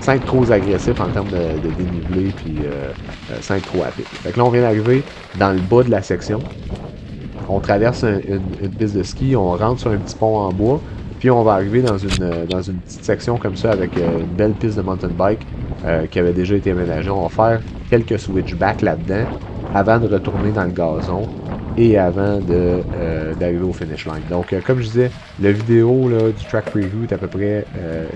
sans être trop agressif en termes de dénivelé, puis sans être trop rapide. Fait que là, on vient d'arriver dans le bas de la section. On traverse une piste de ski, on rentre sur un petit pont en bois, puis on va arriver dans une petite section comme ça avec une belle piste de mountain bike qui avait déjà été aménagée. On va faire quelques switchbacks là-dedans avant de retourner dans le gazon et avant d'arriver au finish line. Donc, comme je disais, la vidéo là, du track preview est à peu près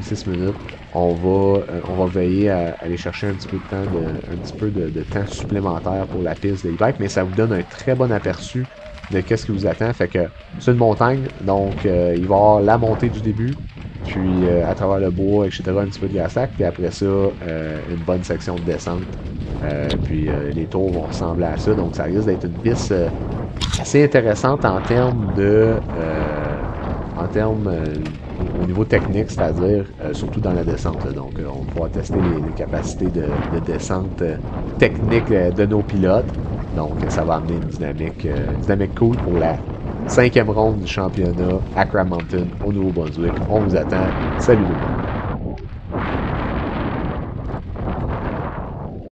6 minutes. On va veiller à aller chercher un petit peu de temps, de temps supplémentaire pour la piste des bikes, mais ça vous donne un très bon aperçu de qu'est-ce qui vous attend. Fait que c'est une montagne, donc il va y avoir la montée du début, puis à travers le bois, etc., un petit peu de glace, puis après ça, une bonne section de descente. Puis les tours vont ressembler à ça, donc ça risque d'être une piste assez intéressante en termes en termes au niveau technique, c'est-à-dire surtout dans la descente. Là. Donc, on va pouvoir tester les capacités de descente technique de nos pilotes. Donc, ça va amener une dynamique cool pour la 5e ronde du championnat Accra Mountain au Nouveau-Brunswick. On vous attend. Salut tout le monde!